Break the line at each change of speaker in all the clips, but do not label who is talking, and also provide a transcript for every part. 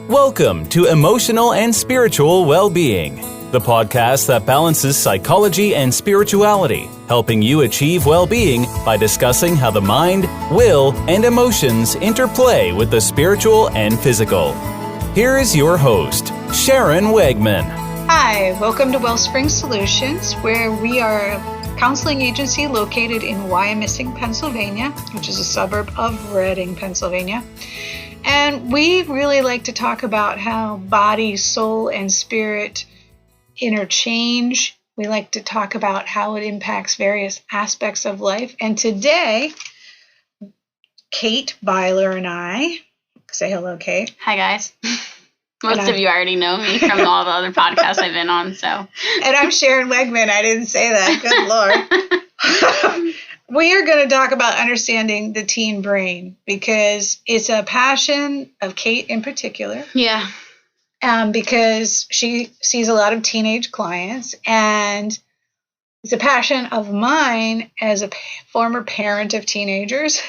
Welcome to Emotional and Spiritual Wellbeing, the podcast that balances psychology and spirituality, helping you achieve well-being by discussing how the mind, will, and emotions interplay with the spiritual and physical. Here is your host, Sharon Wegman.
Hi, welcome to Wellspring Solutions, where we are a counseling agency located in Wyomissing, Pennsylvania, which is a suburb of Reading, Pennsylvania. And we really like to talk about how body, soul, and spirit interchange. We like to talk about how it impacts various aspects of life. And today, Cait, Beiler, and I, say hello, Cait.
Hi, guys. Most of you already know me from all the other podcasts I've been on, so.
And I'm Sharon Wegman. I didn't say that. Good Lord. We are going to talk about understanding the teen brain because it's a passion of Cait in particular.
Yeah.
Because she sees a lot of teenage clients, and it's a passion of mine as a former parent of teenagers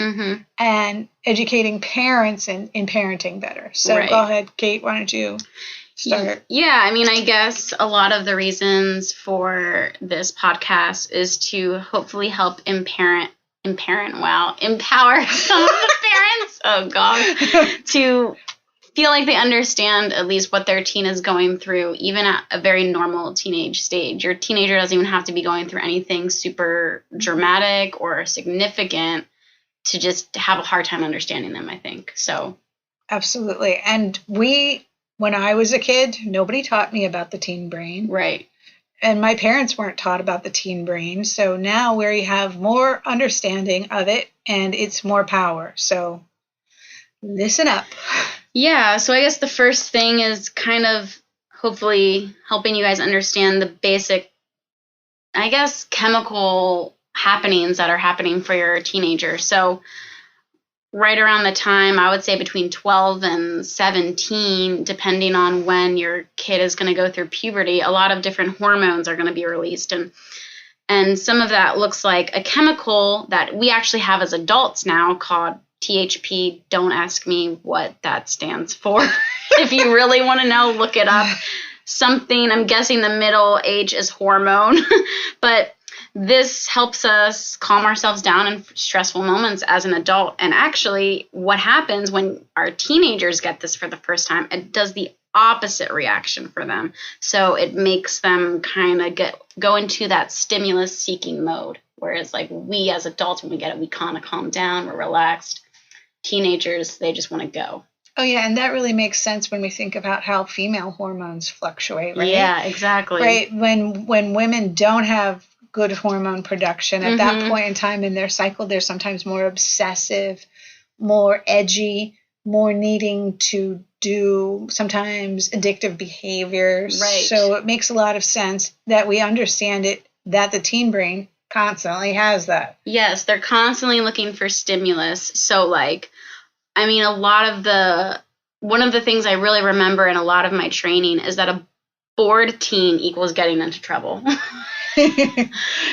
and educating parents in parenting better. So Go ahead, Cait, why don't you start?
Yeah, I mean, I guess a lot of the reasons for this podcast is to hopefully help empower some of the parents, to feel like they understand at least what their teen is going through, even at a very normal teenage stage. Your teenager doesn't even have to be going through anything super dramatic or significant to just have a hard time understanding them, I think. So,
absolutely. And when I was a kid, nobody taught me about the teen brain.
Right.
And my parents weren't taught about the teen brain. So now we have more understanding of it and it's more power. So listen up.
Yeah. So I guess the first thing is kind of hopefully helping you guys understand the basic, I guess, chemical happenings that are happening for your teenager. So right around the time, I would say between 12 and 17, depending on when your kid is going to go through puberty, a lot of different hormones are going to be released. And some of that looks like a chemical that we actually have as adults now called THP. Don't ask me what that stands for. If you really want to know, look it up. Something, I'm guessing the middle age is hormone. But this helps us calm ourselves down in stressful moments as an adult. And actually, what happens when our teenagers get this for the first time, it does the opposite reaction for them. So it makes them kind of go into that stimulus-seeking mode. Whereas like we as adults, when we get it, we kind of calm down, we're relaxed. Teenagers, they just want to go.
Oh, yeah, and that really makes sense when we think about how female hormones fluctuate, right?
Yeah, exactly.
Right, when women don't have good hormone production at that point in time in their cycle, they're sometimes more obsessive, more edgy, more needing to do sometimes addictive behaviors.
Right.
So it makes a lot of sense that we understand it, that the teen brain constantly has that.
Yes, they're constantly looking for stimulus. So like, I mean, one of the things I really remember in a lot of my training is that a bored teen equals getting into trouble.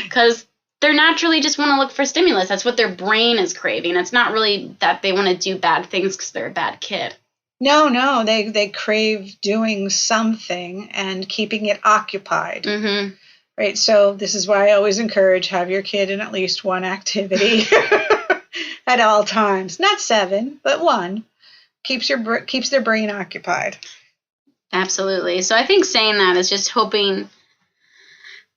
Because they're naturally just want to look for stimulus. That's what their brain is craving. It's not really that they want to do bad things because they're a bad kid.
No, they crave doing something and keeping it occupied. Right, so this is why I always encourage have your kid in at least one activity at all times. Not 7, but 1. Keeps their brain occupied.
Absolutely. So I think saying that is just hoping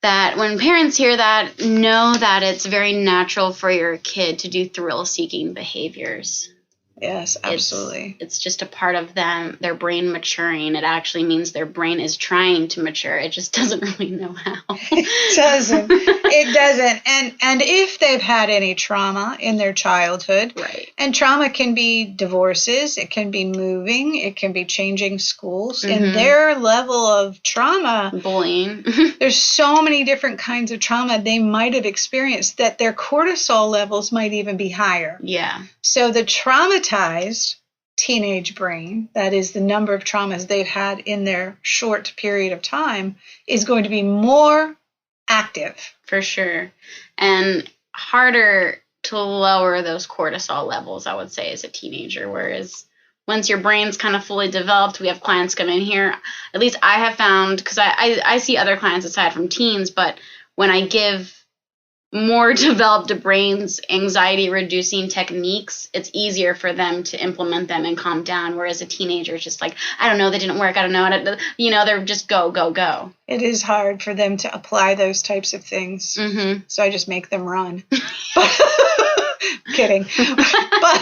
that when parents hear that, know that it's very natural for your kid to do thrill-seeking behaviors.
Yes, absolutely.
It's just a part of their brain maturing. It actually means their brain is trying to mature. It just doesn't really know how.
It doesn't. And if they've had any trauma in their childhood,
right.
And trauma can be divorces, it can be moving, it can be changing schools. In their level of trauma,
bullying.
There's so many different kinds of trauma they might have experienced that their cortisol levels might even be higher.
Yeah.
So the traumatized teenage brain, that is the number of traumas they've had in their short period of time, is going to be more active.
For sure. And harder to lower those cortisol levels, I would say, as a teenager. Whereas once your brain's kind of fully developed, we have clients come in here. At least I have found, because I see other clients aside from teens, but when I give more developed brains anxiety-reducing techniques, it's easier for them to implement them and calm down, whereas a teenager is just like, I don't know, that didn't work, I don't know, they're just go, go, go.
It is hard for them to apply those types of things, so I just make them run. Kidding. but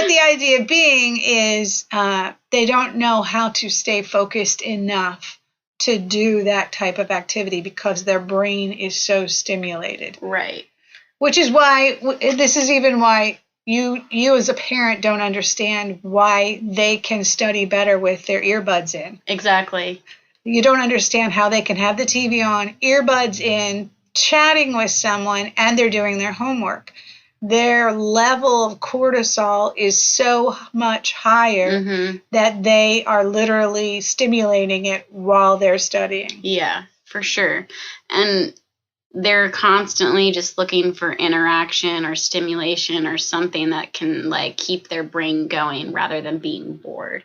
the idea being is they don't know how to stay focused enough to do that type of activity because their brain is so stimulated.
Right.
Which is why, this is even why you as a parent don't understand why they can study better with their earbuds in.
Exactly.
You don't understand how they can have the TV on, earbuds in, chatting with someone, and they're doing their homework. Their level of cortisol is so much higher that they are literally stimulating it while they're studying.
Yeah, for sure. And they're constantly just looking for interaction or stimulation or something that can like keep their brain going rather than being bored.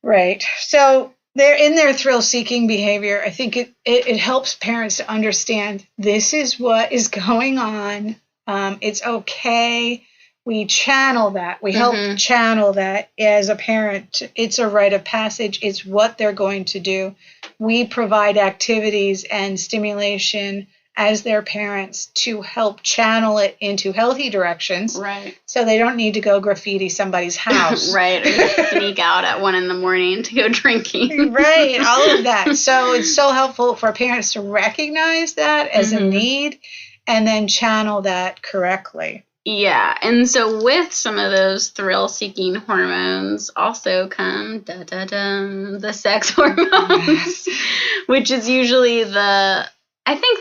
Right.
So they're in their thrill-seeking behavior. I think it helps parents to understand this is what is going on. It's okay. We channel that. We help channel that as a parent. It's a rite of passage. It's what they're going to do. We provide activities and stimulation as their parents to help channel it into healthy directions.
Right.
So they don't need to go graffiti somebody's house.
Right. Or sneak out at 1 a.m. to go drinking.
Right. All of that. So it's so helpful for parents to recognize that as a need and then channel that correctly.
Yeah, and so with some of those thrill-seeking hormones also come the sex hormones, which is usually the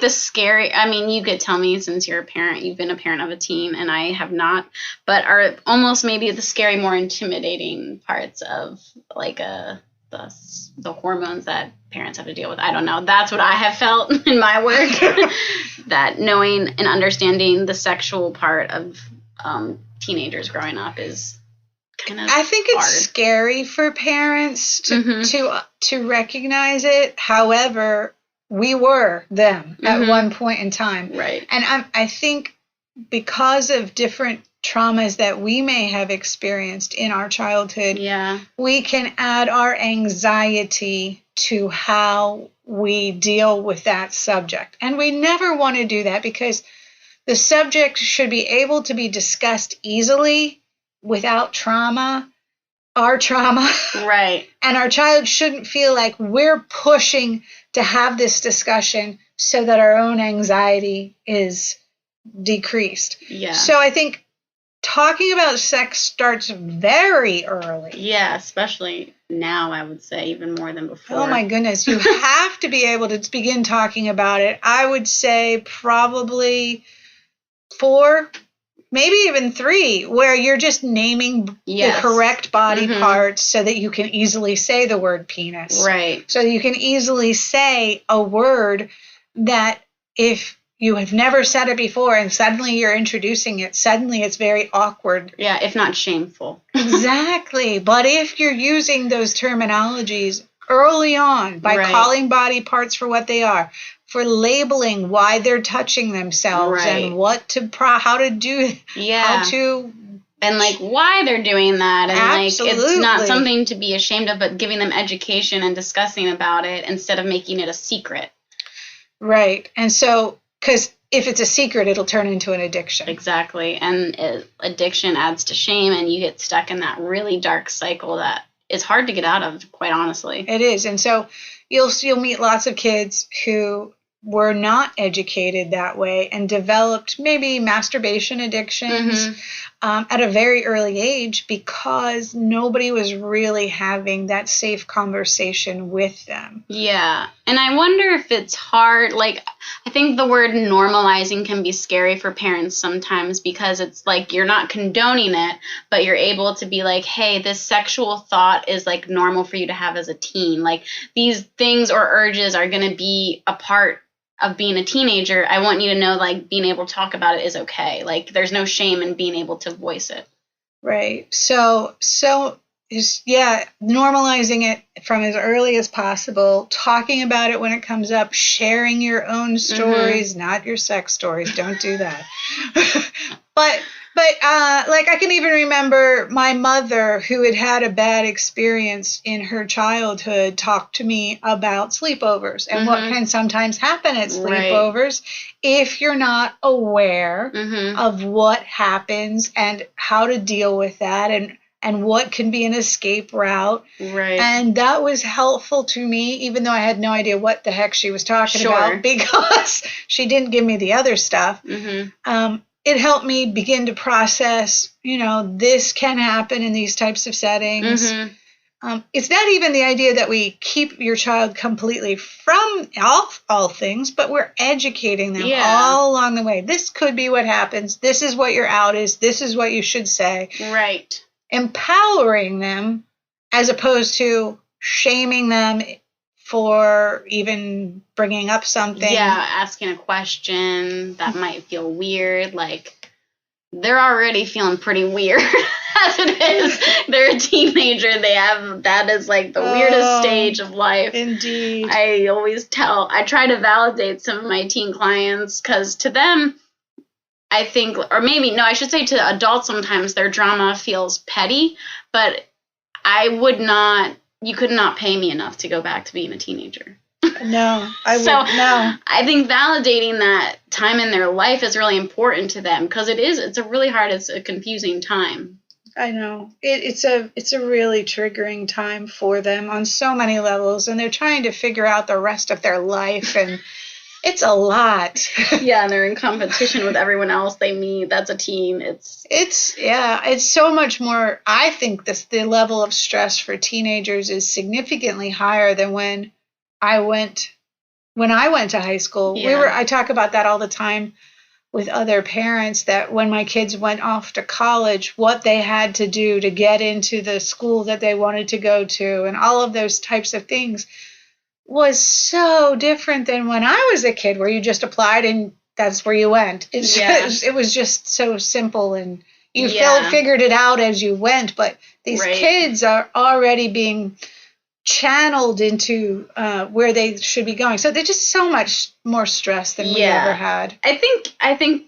scary, I mean, you could tell me since you're a parent, you've been a parent of a teen, and I have not, but are almost maybe the scary, more intimidating parts of like the hormones that parents have to deal with. I don't know. That's what I have felt in my work, that knowing and understanding the sexual part of teenagers growing up is kind of
I think it's
hard.
Scary for parents to recognize it. However, we were them at one point in time.
Right.
And I think because of different traumas that we may have experienced in our childhood, we can add our anxiety to how we deal with that subject. And we never want to do that because the subject should be able to be discussed easily without trauma, our trauma.
Right.
And our child shouldn't feel like we're pushing to have this discussion so that our own anxiety is decreased.
Yeah.
So I think talking about sex starts very early.
Yeah, especially now, I would say, even more than before.
Oh, my goodness. You have to be able to begin talking about it. I would say probably 4, maybe even 3, where you're just naming the correct body parts so that you can easily say the word penis.
Right.
So you can easily say a word that if you have never said it before and suddenly you're introducing it, suddenly it's very awkward.
Yeah, if not shameful.
Exactly. But if you're using those terminologies early on by calling body parts for what they are, for labeling why they're touching themselves and how to do, how to...
And, like, why they're doing that. And,
Absolutely.
like, it's not something to be ashamed of, but giving them education and discussing about it instead of making it a secret.
Right. And so... Because if it's a secret, it'll turn into an addiction.
Exactly. And addiction adds to shame, and you get stuck in that really dark cycle that is hard to get out of, quite honestly.
It is. And so you'll meet lots of kids who were not educated that way and developed maybe masturbation addictions at a very early age because nobody was really having that safe conversation with them.
Yeah. And I wonder if it's hard. Like, I think the word normalizing can be scary for parents sometimes because it's like you're not condoning it, but you're able to be like, hey, this sexual thought is like normal for you to have as a teen. Like, these things or urges are going to be a part of being a teenager. I want you to know, like, being able to talk about it is okay. Like, there's no shame in being able to voice it.
Right. So is, normalizing it from as early as possible, talking about it when it comes up, sharing your own stories, not your sex stories. Don't do that. But like I can even remember my mother, who had had a bad experience in her childhood, talk to me about sleepovers and what can sometimes happen at sleepovers if you're not aware of what happens and how to deal with that and what can be an escape route.
Right.
And that was helpful to me, even though I had no idea what the heck she was talking about, because she didn't give me the other stuff. It helped me begin to process, this can happen in these types of settings. It's not even the idea that we keep your child completely from all things, but we're educating them all along the way. This could be what happens. This is what your out is. This is what you should say.
Right.
Empowering them as opposed to shaming them for even bringing up something.
Yeah, asking a question that might feel weird. Like, they're already feeling pretty weird as it is. They're a teenager. That is like the weirdest stage of life.
Indeed.
I try to validate some of my teen clients, because to them, I think, or maybe, no, I should say to adults, sometimes their drama feels petty, but you could not pay me enough to go back to being a teenager.
No, I think
validating that time in their life is really important to them, because it's a confusing time.
I know. It's a really triggering time for them on so many levels, and they're trying to figure out the rest of their life, and it's a lot.
Yeah, and they're in competition with everyone else they meet. That's a teen.
It's so much more. I think the level of stress for teenagers is significantly higher than when I went to high school.
Yeah.
I talk about that all the time with other parents, that when my kids went off to college, what they had to do to get into the school that they wanted to go to, and all of those types of things, was so different than when I was a kid, where you just applied and that's where you went. It was just so simple, and you figured it out as you went. But these kids are already being channeled into where they should be going. So they're just so much more stress than we ever had.
I think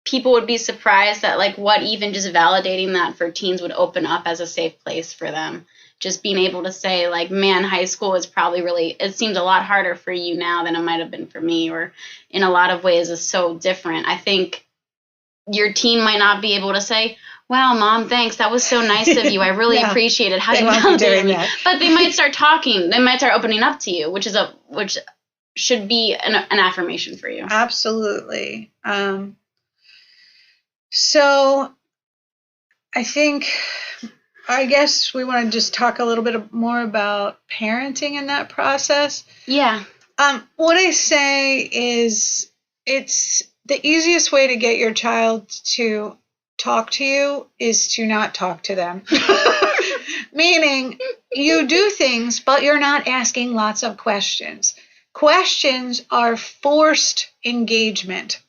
people would be surprised at like what even just validating that for teens would open up as a safe place for them. Just being able to say, like, man, high school is probably it seems a lot harder for you now than it might have been for me, or in a lot of ways is so different. I think your teen might not be able to say, wow, Mom, thanks. That was so nice of you. I really appreciate it. How you validated me. But they might start talking. They might start opening up to you, which should be an affirmation for you.
Absolutely. So I guess we want to just talk a little bit more about parenting in that process.
Yeah.
What I say is, it's the easiest way to get your child to talk to you is to not talk to them. Meaning, you do things, but you're not asking lots of questions. Questions are forced engagement,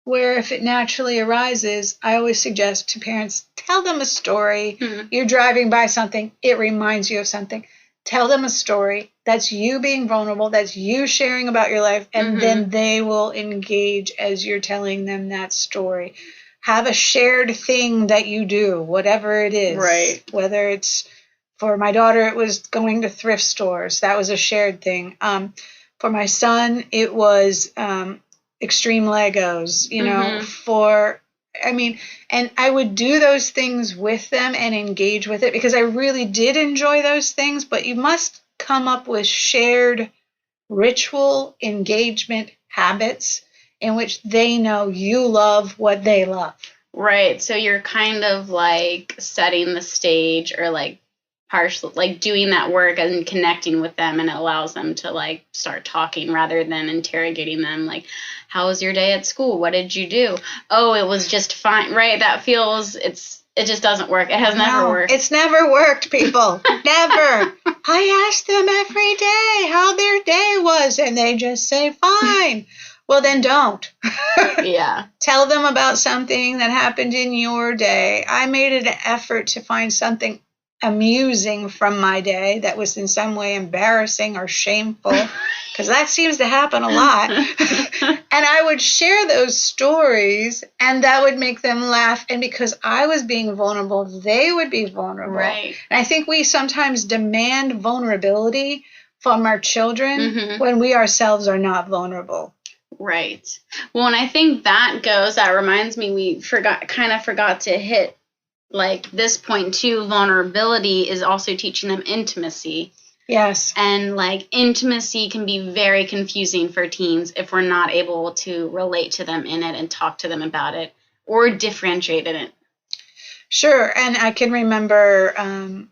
where if it naturally arises, I always suggest to parents, tell them a story. You're driving by something, it reminds you of something. Tell them a story. That's you being vulnerable. That's you sharing about your life. And then they will engage as you're telling them that story. Have a shared thing that you do, whatever it is.
Right.
Whether it's, for my daughter, it was going to thrift stores. That was a shared thing. For my son, it was extreme Legos, and I would do those things with them and engage with it, because I really did enjoy those things. But you must come up with shared ritual engagement habits in which they know you love what they love.
Right. So you're kind of like setting the stage, or like partially like doing that work and connecting with them, and it allows them to like start talking rather than interrogating them. Like, how was your day at school? What did you do? Oh, it was just fine. Right. That feels, it just doesn't work. It has never worked.
It's never worked, people. Never. I ask them every day how their day was, and they just say, fine. Well, then don't.
Yeah. Tell
them about something that happened in your day. I made an effort to find something amusing from my day that was in some way embarrassing or shameful, because that seems to happen a lot. And I would share those stories, and that would make them laugh. And because I was being vulnerable, they would be vulnerable.
Right.
And I think we sometimes demand vulnerability from our children when we ourselves are not vulnerable.
Right. Well, and I think that reminds me, we forgot to hit like this point too. Vulnerability is also teaching them intimacy.
Yes.
And like intimacy can be very confusing for teens if we're not able to relate to them in it and talk to them about it or differentiate in it.
Sure. And I can remember,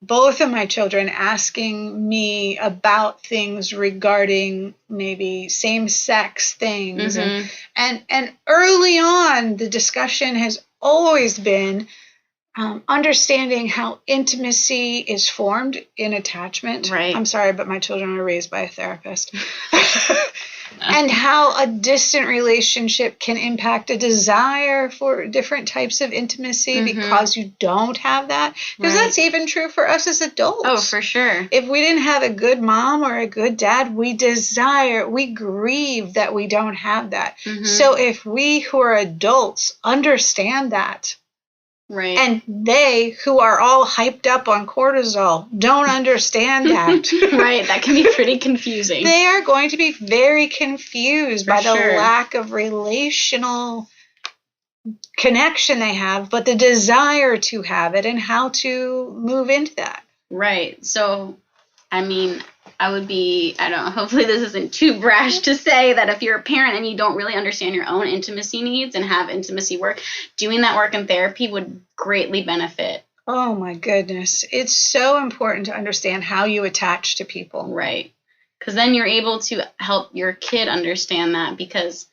both of my children asking me about things regarding maybe same-sex things. And early on, the discussion has always been understanding how intimacy is formed in attachment.
Right.
I'm sorry, but my children are raised by a therapist. And how a distant relationship can impact a desire for different types of intimacy because you don't have that. Because that's even true for us as adults.
Oh, for sure.
If we didn't have a good mom or a good dad, we grieve that we don't have that. So if we who are adults understand that,
right,
and they who are all hyped up on cortisol don't understand that.
Right, that can be pretty confusing.
They are going to be very confused by the lack of relational connection they have, but the desire to have it and how to move into that.
Right. So, I mean, hopefully this isn't too brash to say that if you're a parent and you don't really understand your own intimacy needs and have intimacy work, doing that work in therapy would greatly benefit.
Oh my goodness. It's so important to understand how you attach to people.
Right. Because then you're able to help your kid understand that, because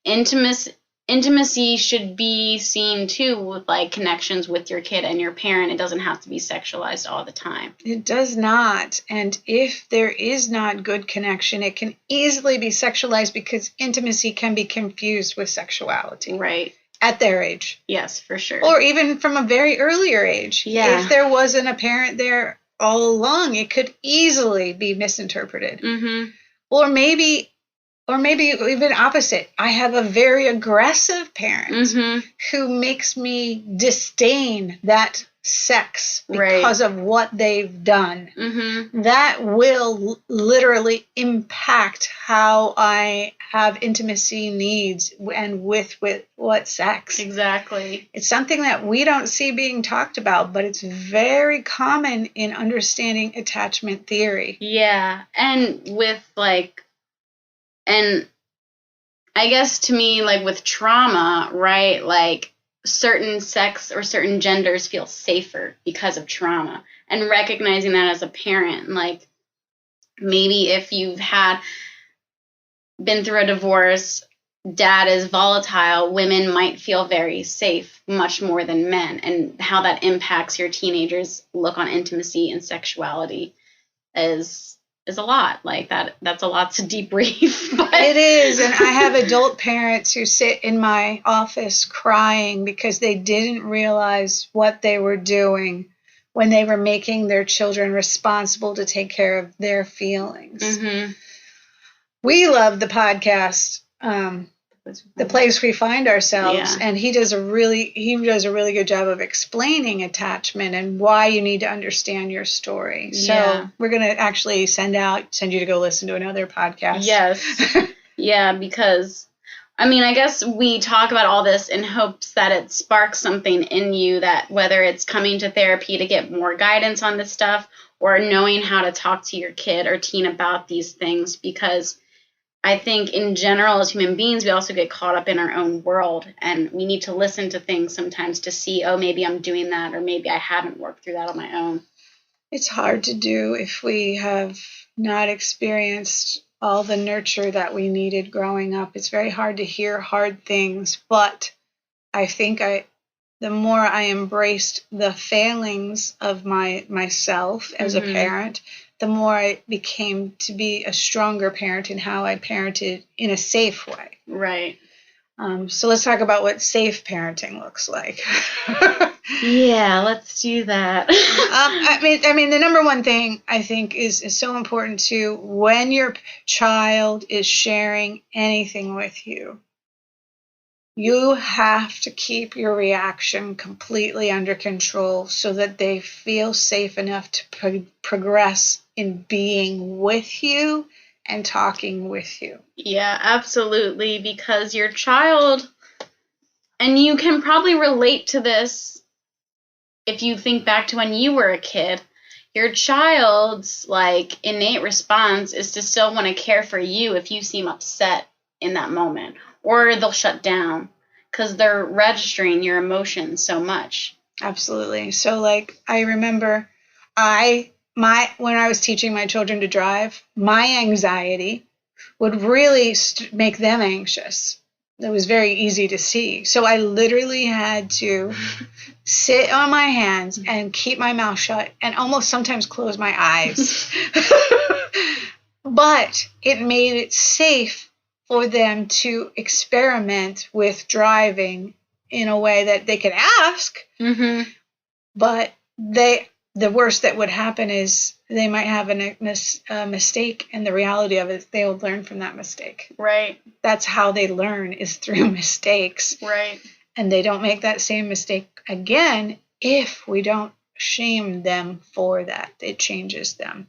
intimacy should be seen too with like connections with your kid and your parent. It doesn't have to be sexualized all the time.
It does not. And if there is not good connection, it can easily be sexualized because intimacy can be confused with sexuality.
Right.
At their age.
Yes, for sure.
Or even from a very earlier age.
Yeah.
If there wasn't a parent there all along, it could easily be misinterpreted. Or maybe even opposite. I have a very aggressive parent who makes me disdain that sex because of what they've done. That will literally impact how I have intimacy needs and with what sex.
Exactly.
It's something that we don't see being talked about, but it's very common in understanding attachment theory.
Yeah. And and I guess to me, like with trauma, right, like certain sex or certain genders feel safer because of trauma. And recognizing that as a parent, like maybe if you've been through a divorce, dad is volatile, women might feel very safe, much more than men. And how that impacts your teenagers' look on intimacy and sexuality is a lot. Like that's a lot to debrief. But
it is. And I have adult parents who sit in my office crying because they didn't realize what they were doing when they were making their children responsible to take care of their feelings. We love the podcast, The Place We Find Ourselves, and he does a really good job of explaining attachment and why you need to understand your story. So we're going to actually send you to go listen to another podcast.
Yes. Yeah, because I mean, I guess we talk about all this in hopes that it sparks something in you, that whether it's coming to therapy to get more guidance on this stuff or knowing how to talk to your kid or teen about these things, because I think in general, as human beings, we also get caught up in our own world, and we need to listen to things sometimes to see, oh, maybe I'm doing that, or maybe I haven't worked through that on my own.
It's hard to do if we have not experienced all the nurture that we needed growing up. It's very hard to hear hard things, but I think the more I embraced the failings of myself as a parent, the more I became to be a stronger parent in how I parented in a safe way.
Right.
So let's talk about what safe parenting looks like.
Yeah, let's do that.
I mean, the number one thing I think is so important too, when your child is sharing anything with you, you have to keep your reaction completely under control so that they feel safe enough to progress in being with you and talking with you.
Yeah, absolutely. Because your child, and you can probably relate to this if you think back to when you were a kid, your child's like innate response is to still want to care for you if you seem upset in that moment, or they'll shut down because they're registering your emotions so much.
Absolutely. So like I remember when I was teaching my children to drive, my anxiety would really make them anxious. It was very easy to see. So I literally had to sit on my hands and keep my mouth shut and almost sometimes close my eyes. But it made it safe for them to experiment with driving in a way that they could ask. Mm-hmm. But the worst that would happen is they might have a mistake, and the reality of it, they will learn from that mistake.
Right.
That's how they learn, is through mistakes.
Right.
And they don't make that same mistake again if we don't shame them for that. It changes them.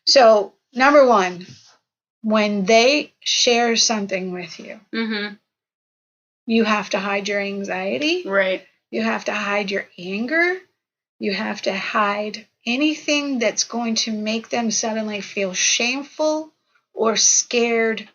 So, number one, when they share something with you, mm-hmm. you have to hide your anxiety.
Right.
You have to hide your anger. You have to hide anything that's going to make them suddenly feel shameful or scared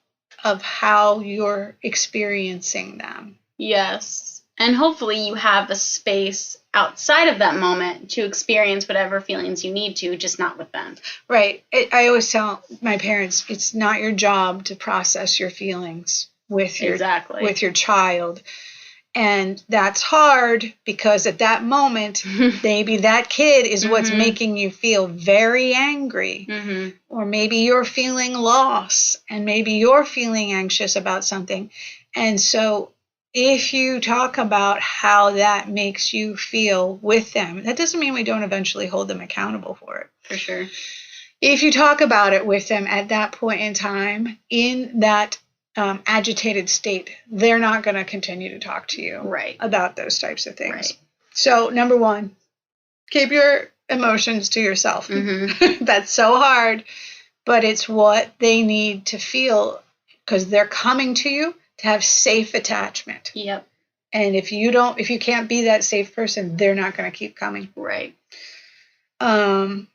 of how you're experiencing them.
Yes. And hopefully you have a space outside of that moment to experience whatever feelings you need to, just not with them.
Right. I always tell my parents, it's not your job to process your feelings with your child. And that's hard because at that moment, maybe that kid is what's mm-hmm. making you feel very angry. Mm-hmm. Or maybe you're feeling loss, and maybe you're feeling anxious about something. And so if you talk about how that makes you feel with them, that doesn't mean we don't eventually hold them accountable for it.
For sure.
If you talk about it with them at that point in time, in that agitated state, they're not going to continue to talk to you about those types of things. Right. So, number one, keep your emotions to yourself. Mm-hmm. That's so hard, but it's what they need to feel because they're coming to you to have safe attachment.
Yep.
And if you can't be that safe person, they're not going to keep coming.
Right.
I'm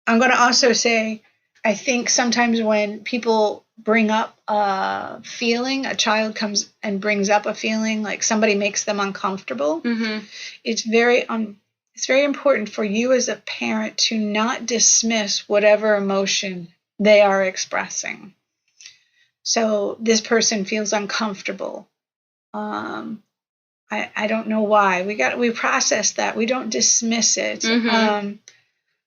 going to also say, I think sometimes when people bring up a feeling, a child comes and brings up a feeling, like somebody makes them uncomfortable, mm-hmm. it's very important for you as a parent to not dismiss whatever emotion they are expressing. So this person feels uncomfortable. I don't know why. We process that. We don't dismiss it. Mm-hmm.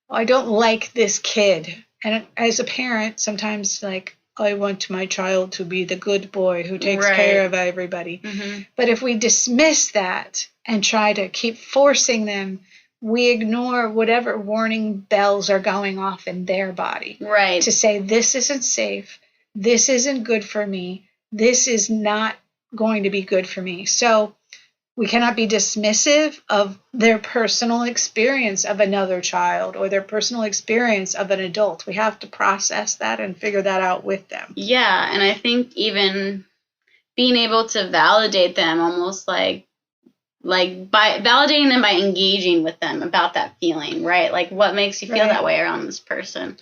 I don't like this kid. And as a parent, sometimes like, I want my child to be the good boy who takes care of everybody. Mm-hmm. But if we dismiss that and try to keep forcing them, we ignore whatever warning bells are going off in their body.
Right.
To say, this isn't safe. This isn't good for me. This is not going to be good for me. So we cannot be dismissive of their personal experience of another child or their personal experience of an adult. We have to process that and figure that out with them.
Yeah, and I think even being able to validate them, almost like by validating them by engaging with them about that feeling, right? Like, what makes you feel that way around this person?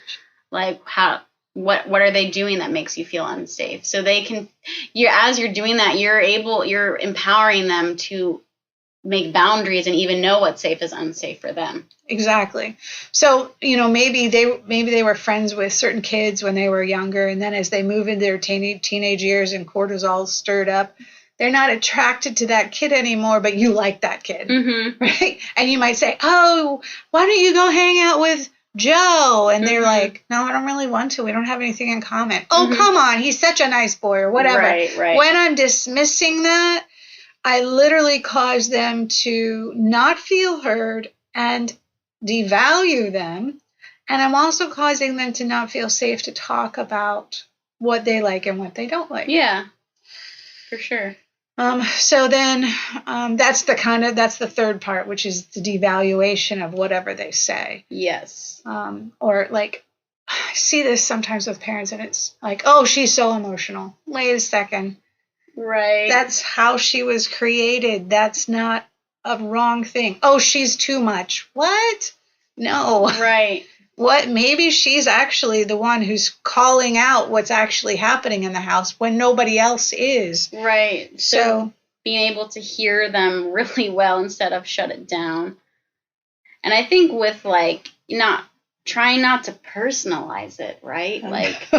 Like, what are they doing that makes you feel unsafe? So they can, as you're doing that, you're empowering them to make boundaries and even know what's safe is unsafe for them.
Exactly. So, maybe they were friends with certain kids when they were younger, and then as they move into their teenage years and cortisol's stirred up, they're not attracted to that kid anymore, but you like that kid, mm-hmm. right? And you might say, oh, why don't you go hang out with Joe? And they're mm-hmm. like, no, I don't really want to. We don't have anything in common. Oh, mm-hmm. come on. He's such a nice boy or whatever.
Right.
When I'm dismissing that, I literally cause them to not feel heard and devalue them. And I'm also causing them to not feel safe to talk about what they like and what they don't like.
Yeah, for sure.
So then that's the third part, which is the devaluation of whatever they say.
Yes.
Or like, I see this sometimes with parents and it's like, oh, she's so emotional. Wait a second.
Right.
That's how she was created. That's not a wrong thing. Oh, she's too much. What? No.
Right.
What? Maybe she's actually the one who's calling out what's actually happening in the house when nobody else is.
Right.
So
being able to hear them really well instead of shut it down. And I think with trying not to personalize it, right? Like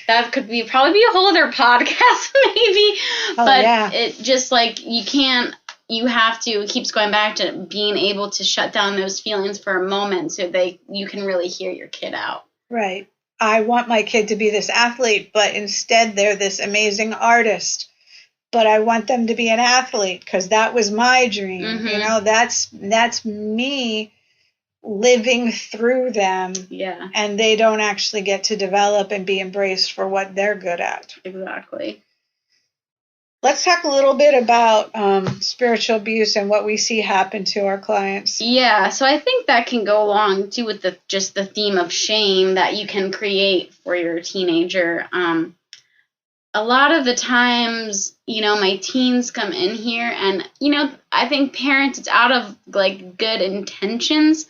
that could probably be a whole other podcast maybe. But
yeah.
It just like it keeps going back to being able to shut down those feelings for a moment so you can really hear your kid out.
Right. I want my kid to be this athlete, but instead they're this amazing artist. But I want them to be an athlete because that was my dream.
Mm-hmm.
That's me living through them.
Yeah.
And they don't actually get to develop and be embraced for what they're good at.
Exactly.
Let's talk a little bit about spiritual abuse and what we see happen to our clients.
Yeah, so I think that can go along too with the theme of shame that you can create for your teenager. A lot of the times, my teens come in here and, I think parents, it's out of like good intentions,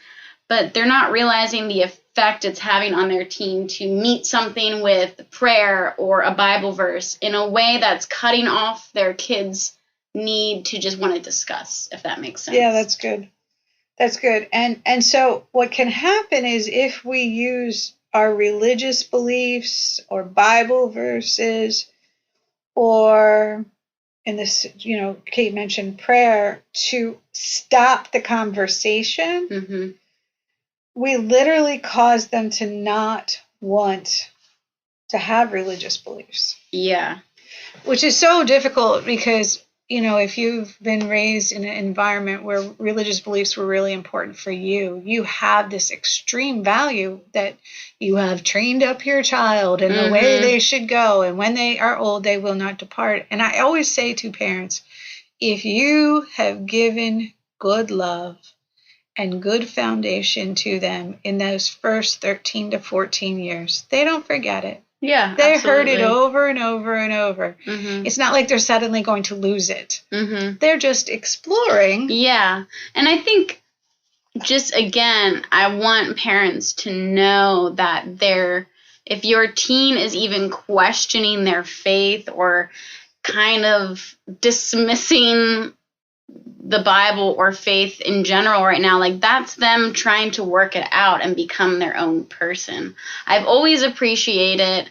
but they're not realizing the effect it's having on their teen to meet something with prayer or a Bible verse in a way that's cutting off their kids' need to just want to discuss, if that makes sense.
Yeah, that's good. That's good. And so what can happen is if we use our religious beliefs or Bible verses or in this, Cait mentioned prayer to stop the conversation,
mm-hmm.
we literally cause them to not want to have religious beliefs.
Yeah.
Which is so difficult because, if you've been raised in an environment where religious beliefs were really important for you, you have this extreme value that you have trained up your child in the way they should go. And when they are old, they will not depart. And I always say to parents, if you have given good love and good foundation to them in those first 13 to 14 years, they don't forget it.
Yeah,
they
absolutely.
heard it over and over and over.
Mm-hmm.
It's not like they're suddenly going to lose it.
Mm-hmm.
They're just exploring.
Yeah. And I think just, again, I want parents to know that if your teen is even questioning their faith or kind of dismissing the Bible or faith in general right now, like that's them trying to work it out and become their own person. I've always appreciated,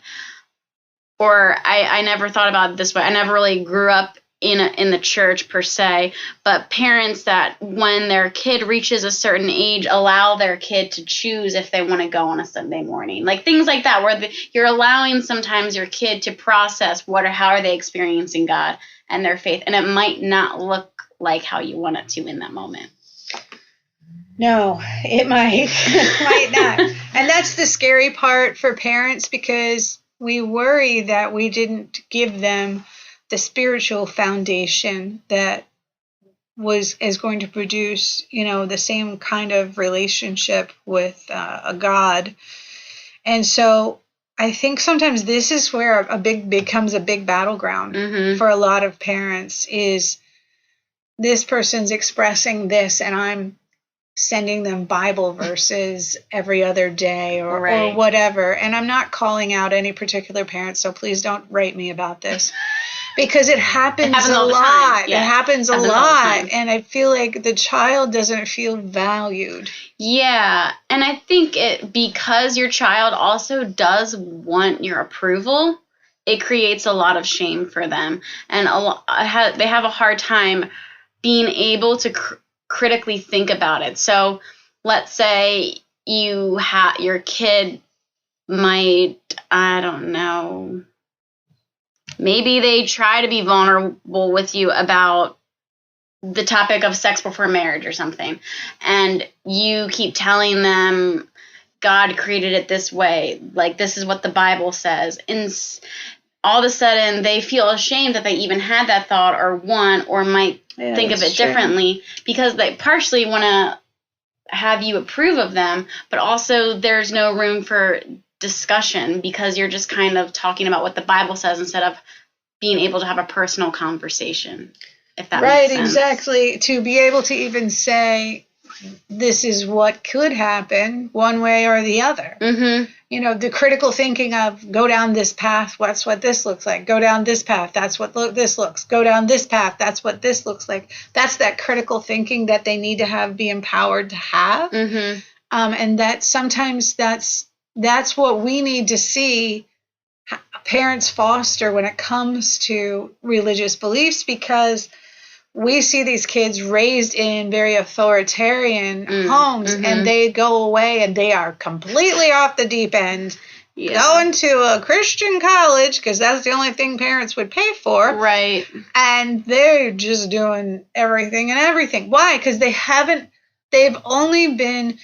or I never thought about it this way. I never really grew up in the church per se, but parents that when their kid reaches a certain age, allow their kid to choose if they want to go on a Sunday morning, like things like that, where you're allowing sometimes your kid to process how are they experiencing God and their faith, and it might not look like how you want it to in that moment.
No, it might. It might not. And that's the scary part for parents because we worry that we didn't give them the spiritual foundation that is going to produce, the same kind of relationship with a God. And so I think sometimes this is where becomes a big battleground for a lot of parents is this person's expressing this and I'm sending them Bible verses every other day or whatever. And I'm not calling out any particular parent, so please don't write me about this. Because it happens a lot.
Yeah.
It happens a lot. And I feel like the child doesn't feel valued.
Yeah. And I think because your child also does want your approval, it creates a lot of shame for them. And they have a hard time being able to critically think about it. So let's say your kid might, I don't know, maybe they try to be vulnerable with you about the topic of sex before marriage or something, and you keep telling them God created it this way, like this is what the Bible says, and all of a sudden they feel ashamed that they even had that thought or want or might think of it differently, because they partially want to have you approve of them, but also there's no room for discussion because you're just kind of talking about what the Bible says instead of being able to have a personal conversation, if that makes sense.
Right, exactly. To be able to even say, this is what could happen one way or the other.
Mm-hmm.
You know, the critical thinking of go down this path, that's what this looks like. Go down this path, that's what this looks. Go down this path, that's what this looks like. That's that critical thinking that they need to have, be empowered to have.
Mm-hmm.
And that sometimes that's what we need to see parents foster when it comes to religious beliefs, because we see these kids raised in very authoritarian homes, and they go away and they are completely off the deep end, going to a Christian college because that's the only thing parents would pay for.
Right.
And they're just doing everything. Why? Because they've only been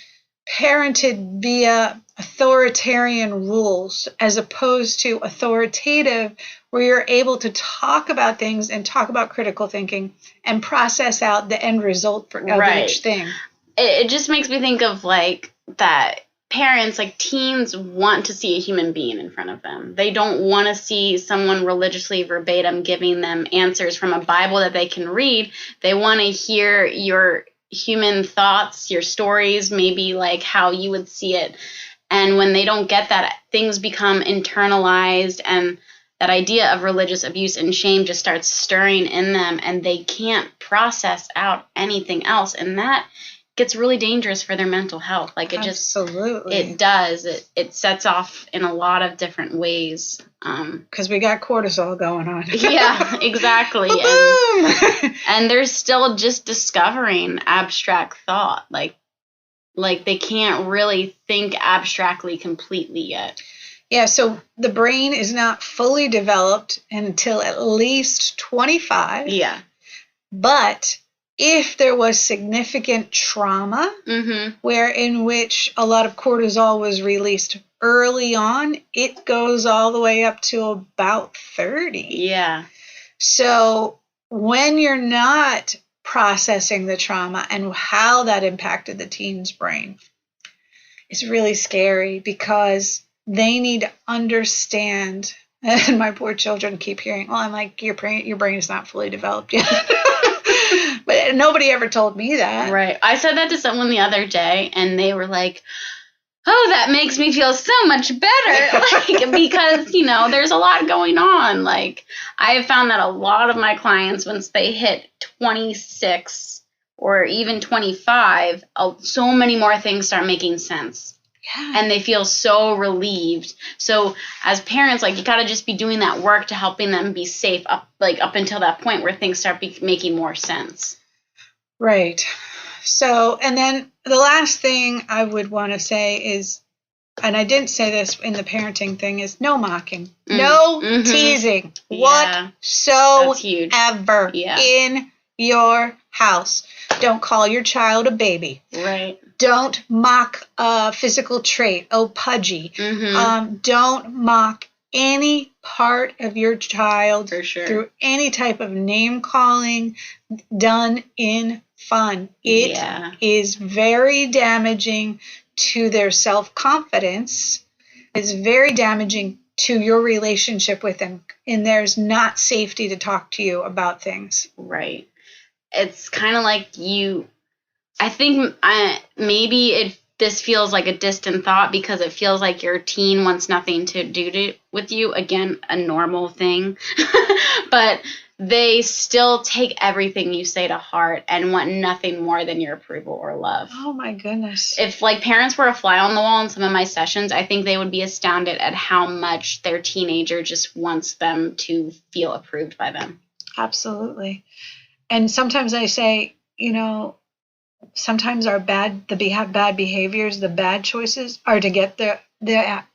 parented via authoritarian rules as opposed to authoritative, where you're able to talk about things and talk about critical thinking and process out the end result of each thing.
It just makes me think of like that parents, like teens, want to see a human being in front of them. They don't want to see someone religiously verbatim giving them answers from a Bible that they can read. They want to hear your human thoughts, your stories, maybe like how you would see it. And when they don't get that, things become internalized, and that idea of religious abuse and shame just starts stirring in them, and they can't process out anything else. And that gets really dangerous for their mental health. Like it
Absolutely.
It does. It sets off in a lot of different ways.
Because we got cortisol going on.
Yeah, exactly. And they're still just discovering abstract thought. Like they can't really think abstractly completely yet.
Yeah, so the brain is not fully developed until at least 25.
Yeah.
But if there was significant trauma, in which a lot of cortisol was released early on, it goes all the way up to about 30.
Yeah.
So when you're not processing the trauma and how that impacted the teen's brain, it's really scary, because they need to understand. And my poor children keep hearing, well, I'm like, your brain is not fully developed yet. But nobody ever told me that.
Right. I said that to someone the other day, and they were like, oh, that makes me feel so much better. Because, there's a lot going on. Like, I have found that a lot of my clients, once they hit 26 or even 25, so many more things start making sense. Yeah. And they feel so relieved. So as parents, you got to just be doing that work to helping them be safe up until that point where things start making more sense.
Right. So, and then the last thing I would want to say is, and I didn't say this in the parenting thing, is no mocking, no teasing, whatsoever in your house. Don't call your child a baby.
Right.
Don't mock a physical trait. Oh, pudgy. Don't mock any part of your child through any type of name calling done in fun. It is very damaging to their self-confidence. It's very damaging to your relationship with them. And there's not safety to talk to you about things.
Right. It's kind of like I think maybe this feels like a distant thought, because it feels like your teen wants nothing to do with you. Again, a normal thing. But they still take everything you say to heart and want nothing more than your approval or love.
Oh, my goodness.
If parents were a fly on the wall in some of my sessions, I think they would be astounded at how much their teenager just wants them to feel approved by them.
Absolutely. And sometimes I say, sometimes our bad behaviors, the bad choices are to get their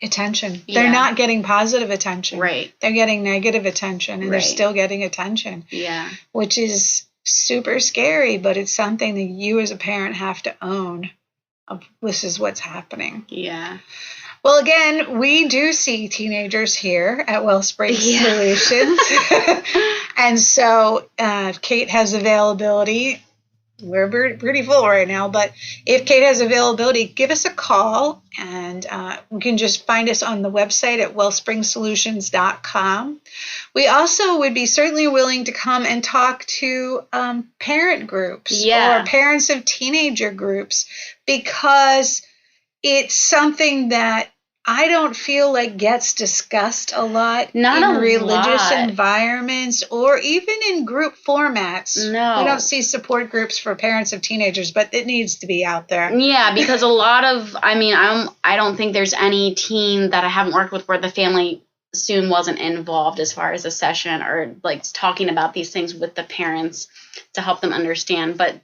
attention.
Yeah.
They're not getting positive attention.
Right.
They're getting negative attention, and they're still getting attention.
Yeah.
Which is super scary, but it's something that you as a parent have to own. This is what's happening.
Yeah.
Well, again, we do see teenagers here at Wellspring Solutions. And so Cait has availability. We're pretty full right now, but if Cait has availability, give us a call, and you can just find us on the website at wellspringsolutions.com. We also would be certainly willing to come and talk to parent groups or parents of teenager groups, because it's something that I don't feel like gets discussed a lot in religious environments or even in group formats.
No.
We don't see support groups for parents of teenagers, but it needs to be out there.
Yeah, because a lot of, I don't think there's any teen that I haven't worked with where the family soon wasn't involved as far as a session or like talking about these things with the parents to help them understand. But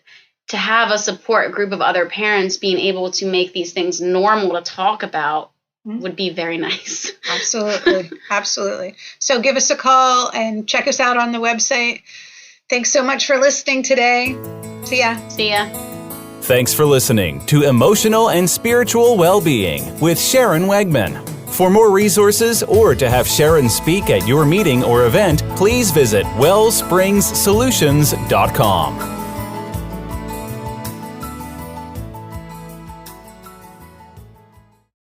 to have a support group of other parents being able to make these things normal to talk about would be very nice.
Absolutely. Absolutely. So give us a call and check us out on the website. Thanks so much for listening today. See ya.
See ya.
Thanks for listening to Emotional and Spiritual Wellbeing with Sharon Wegman. For more resources or to have Sharon speak at your meeting or event, please visit wellspringssolutions.com.